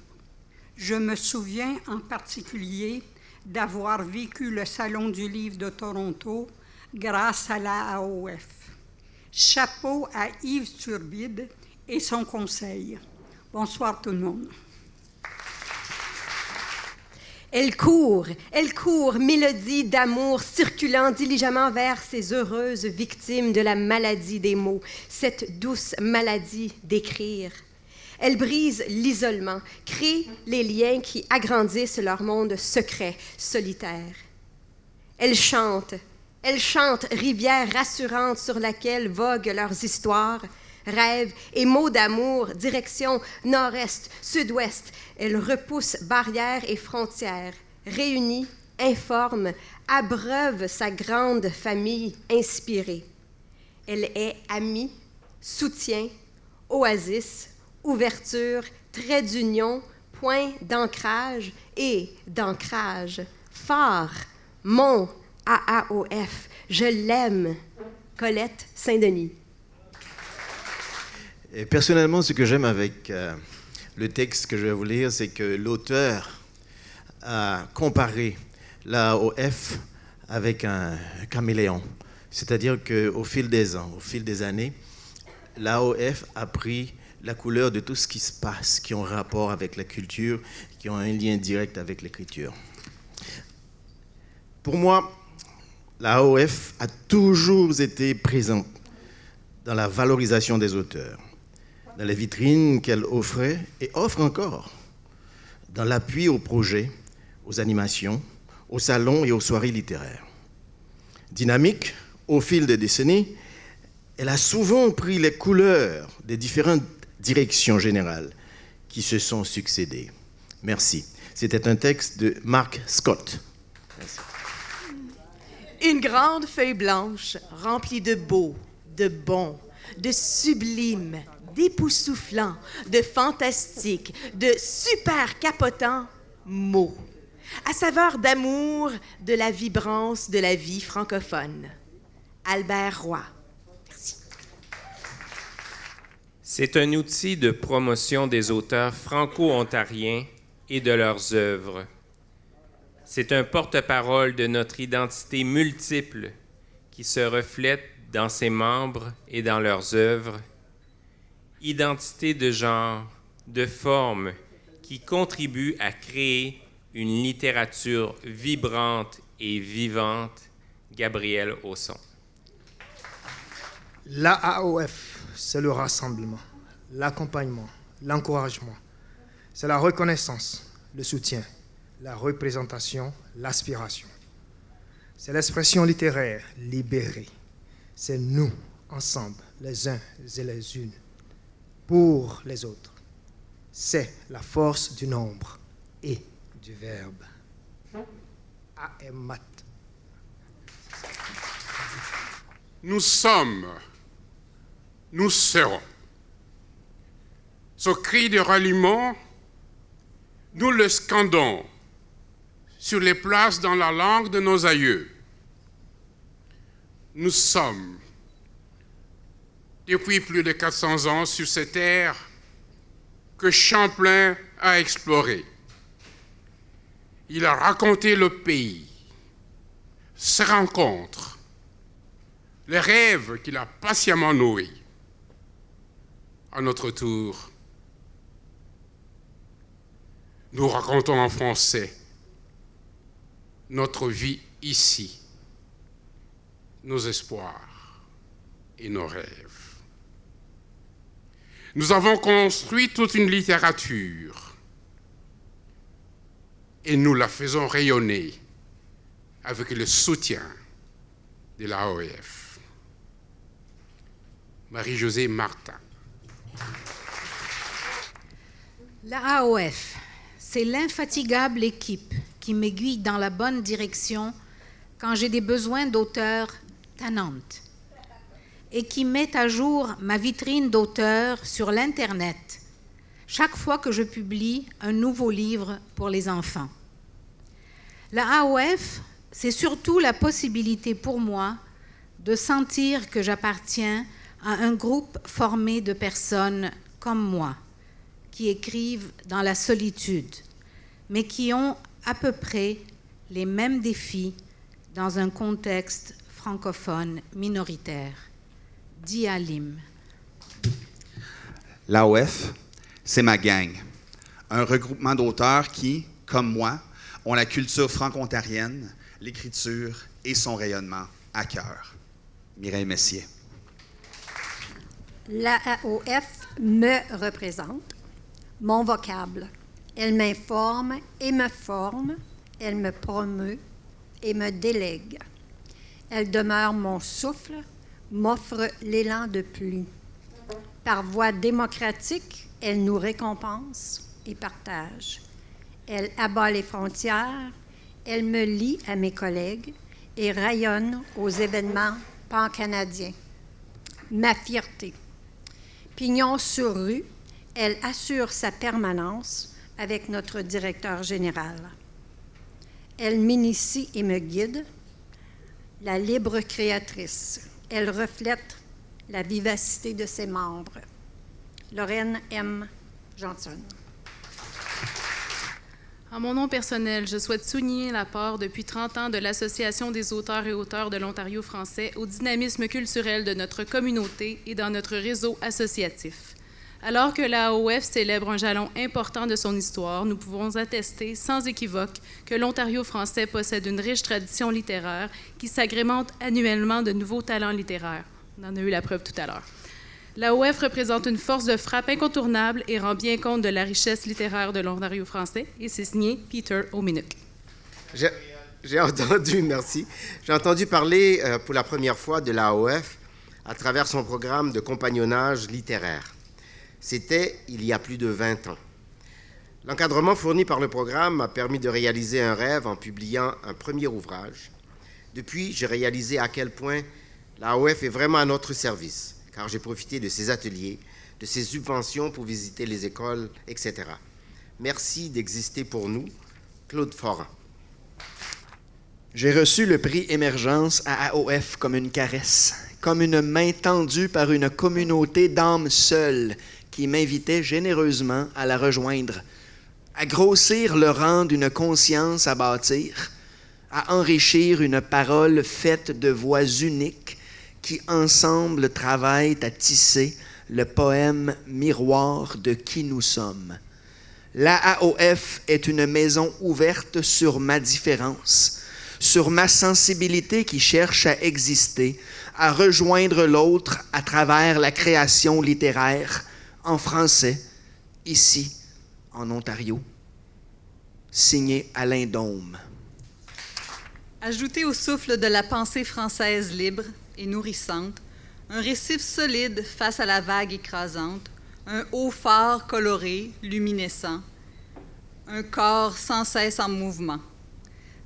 Speaker 11: Je me souviens en particulier d'avoir vécu le Salon du livre de Toronto grâce à la AOF. Chapeau à Yves Turbide et son conseil. Bonsoir tout le monde.
Speaker 12: Elle court, mélodie d'amour circulant diligemment vers ces heureuses victimes de la maladie des mots, cette douce maladie d'écrire. Elle brise l'isolement, crée les liens qui agrandissent leur monde secret, solitaire. Elle chante, rivière rassurante sur laquelle voguent leurs histoires, rêves et mots d'amour, direction nord-est, sud-ouest. Elle repousse barrières et frontières, réunit, informe, abreuve sa grande famille inspirée. Elle est amie, soutien, oasis, ouverture, trait d'union, point d'ancrage et d'ancrage. Phare, mon AAOF, je l'aime. Colette Saint-Denis.
Speaker 2: Et personnellement, ce que j'aime avec le texte que je vais vous lire, c'est que l'auteur a comparé l'AOF avec un caméléon. C'est-à-dire qu'au fil des ans, au fil des années, l'AOF a pris la couleur de tout ce qui se passe, qui ont rapport avec la culture, qui ont un lien direct avec l'écriture. Pour moi, l'AOF a toujours été présente dans la valorisation des auteurs, dans les vitrines qu'elle offrait et offre encore, dans l'appui aux projets, aux animations, aux salons et aux soirées littéraires. Dynamique, au fil des décennies, elle a souvent pris les couleurs des différentes directions générales qui se sont succédées. Merci. C'était un texte de Mark Scott. Merci.
Speaker 13: Une grande feuille blanche remplie de beau, de bon, de sublime, d'époustouflant, de fantastique, de super capotant mots, à saveur d'amour, de la vibrance de la vie francophone. Albert Roy. Merci.
Speaker 14: C'est un outil de promotion des auteurs franco-ontariens et de leurs œuvres. C'est un porte-parole de notre identité multiple qui se reflète dans ses membres et dans leurs œuvres. Identité de genre, de forme, qui contribue à créer une littérature vibrante et vivante. Gabriel Hausson.
Speaker 15: L'AAOF, c'est le rassemblement, l'accompagnement, l'encouragement. C'est la reconnaissance, le soutien, la représentation, l'aspiration. C'est l'expression littéraire libérée. C'est nous, ensemble, les uns et les unes, pour les autres. C'est la force du nombre et du verbe. A.M. Matt.
Speaker 16: Nous sommes, nous serons. Ce cri de ralliement, nous le scandons sur les places dans la langue de nos aïeux. Nous sommes, depuis plus de 400 ans, sur cette terre que Champlain a explorée. Il a raconté le pays, ses rencontres, les rêves qu'il a patiemment nourris. À notre tour, nous racontons en français notre vie ici, nos espoirs et nos rêves. Nous avons construit toute une littérature et nous la faisons rayonner avec le soutien de l'AOF. Marie-Josée Martin.
Speaker 17: La AOF, c'est l'infatigable équipe qui m'aiguille dans la bonne direction quand j'ai des besoins d'auteur tannantes et qui met à jour ma vitrine d'auteur sur l'Internet chaque fois que je publie un nouveau livre pour les enfants. La AOF, c'est surtout la possibilité pour moi de sentir que j'appartiens à un groupe formé de personnes comme moi, qui écrivent dans la solitude, mais qui ont à peu près les mêmes défis dans un contexte francophone minoritaire. Dit Alim.
Speaker 18: L'AOF, c'est ma gang. Un regroupement d'auteurs qui, comme moi, ont la culture franco-ontarienne, l'écriture et son rayonnement à cœur. Mireille Messier.
Speaker 19: La AOF me représente, mon vocable. Elle m'informe et me forme, elle me promeut et me délègue. Elle demeure mon souffle, m'offre l'élan de pluie. Par voie démocratique, elle nous récompense et partage. Elle abat les frontières, elle me lie à mes collègues et rayonne aux événements pan-canadiens. Ma fierté. Pignon sur rue, elle assure sa permanence avec notre directeur général. Elle m'initie et me guide, la libre créatrice. Elle reflète la vivacité de ses membres. Lorraine M. Johnson.
Speaker 20: En mon nom personnel, je souhaite souligner l'apport depuis 30 ans de l'Association des auteurs et auteurs de l'Ontario français au dynamisme culturel de notre communauté et dans notre réseau associatif. Alors que l'AOF célèbre un jalon important de son histoire, nous pouvons attester sans équivoque que l'Ontario français possède une riche tradition littéraire qui s'agrémente annuellement de nouveaux talents littéraires. On en a eu la preuve tout à l'heure. L'AOF représente une force de frappe incontournable et rend bien compte de la richesse littéraire de l'Ontario français, et c'est signé Peter O'Minook.
Speaker 2: J'ai entendu parler pour la première fois de l'AOF à travers son programme de compagnonnage littéraire. C'était il y a plus de 20 ans. L'encadrement fourni par le programme m'a permis de réaliser un rêve en publiant un premier ouvrage. Depuis, j'ai réalisé à quel point l'AOF est vraiment à notre service, car j'ai profité de ses ateliers, de ses subventions pour visiter les écoles, etc. Merci d'exister pour nous. Claude Foran.
Speaker 21: J'ai reçu le prix Émergence à AOF comme une caresse, comme une main tendue par une communauté d'âmes seules qui m'invitait généreusement à la rejoindre, à grossir le rang d'une conscience à bâtir, à enrichir une parole faite de voix uniques qui ensemble travaillent à tisser le poème miroir de qui nous sommes. La AOF est une maison ouverte sur ma différence, sur ma sensibilité qui cherche à exister, à rejoindre l'autre à travers la création littéraire, en français, ici, en Ontario. Signé Alain Dôme.
Speaker 10: Ajouté au souffle de la pensée française libre et nourrissante, un récif solide face à la vague écrasante, un haut phare coloré, luminescent, un corps sans cesse en mouvement.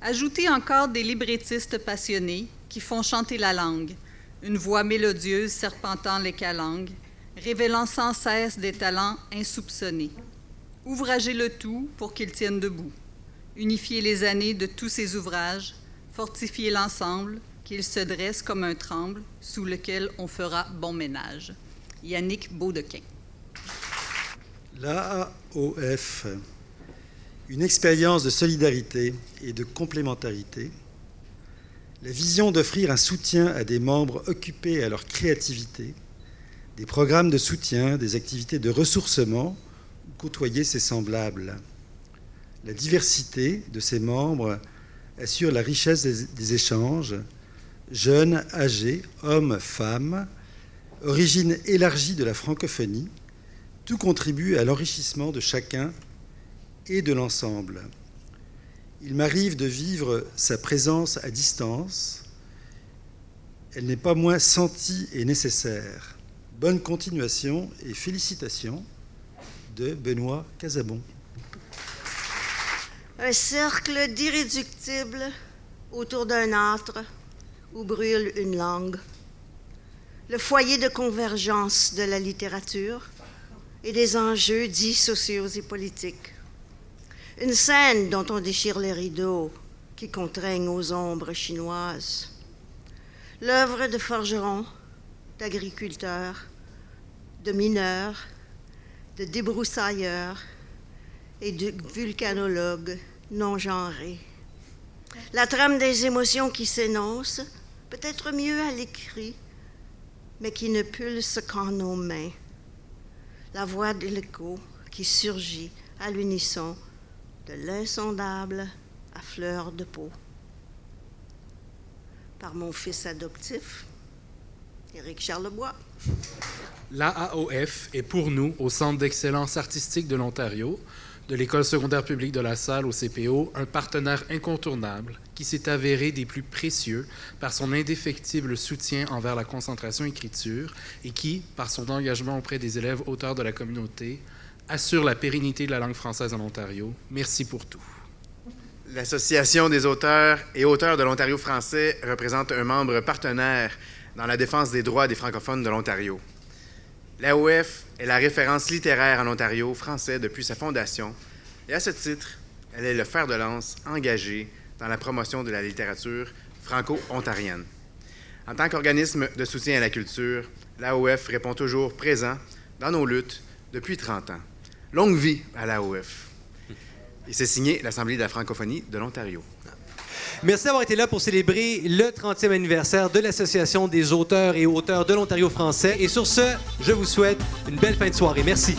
Speaker 10: Ajouter encore des librettistes passionnés qui font chanter la langue, une voix mélodieuse serpentant les calangues, révélant sans cesse des talents insoupçonnés. Ouvragez le tout pour qu'il tienne debout. Unifiez les années de tous ces ouvrages, fortifiez l'ensemble, qu'il se dresse comme un tremble sous lequel on fera bon ménage. Yannick Beaudequin.
Speaker 3: L'AOF, une expérience de solidarité et de complémentarité, la vision d'offrir un soutien à des membres occupés à leur créativité, des programmes de soutien, des activités de ressourcement, ou côtoyer ses semblables. La diversité de ses membres assure la richesse des échanges, jeunes, âgés, hommes, femmes, origine élargie de la francophonie, tout contribue à l'enrichissement de chacun et de l'ensemble. Il m'arrive de vivre sa présence à distance. Elle n'est pas moins sentie et nécessaire. Bonne continuation et félicitations de Benoît Casabon.
Speaker 22: Un cercle d'irréductibles autour d'un âtre où brûle une langue. Le foyer de convergence de la littérature et des enjeux dits sociaux et politiques. Une scène dont on déchire les rideaux qui contraignent aux ombres chinoises. L'œuvre de forgerons, d'agriculteurs, de mineurs, de débroussailleurs et de vulcanologues non genrés. La trame des émotions qui s'énoncent, peut-être mieux à l'écrit, mais qui ne pulse qu'en nos mains. La voix de l'écho qui surgit à l'unisson de l'insondable à fleur de peau. Par mon fils adoptif, Éric Charlebois.
Speaker 23: L'AAOF est pour nous, au Centre d'excellence artistique de l'Ontario, de l'École secondaire publique de La Salle au CPO, un partenaire incontournable qui s'est avéré des plus précieux par son indéfectible soutien envers la concentration écriture et qui, par son engagement auprès des élèves auteurs de la communauté, assure la pérennité de la langue française en Ontario. Merci pour tout.
Speaker 21: L'Association des auteurs et auteurs de l'Ontario français représente un membre partenaire dans la défense des droits des francophones de l'Ontario. L'AOF est la référence littéraire en Ontario français depuis sa fondation et à ce titre, elle est le fer de lance engagé dans la promotion de la littérature franco-ontarienne. En tant qu'organisme de soutien à la culture, l'AOF répond toujours présent dans nos luttes depuis 30 ans. Longue vie à l'AOF. Et c'est signé l'Assemblée de la francophonie de l'Ontario.
Speaker 1: Merci d'avoir été là pour célébrer le 30e anniversaire de l'Association des auteurs et auteurs de l'Ontario français. Et sur ce, je vous souhaite une belle fin de soirée. Merci.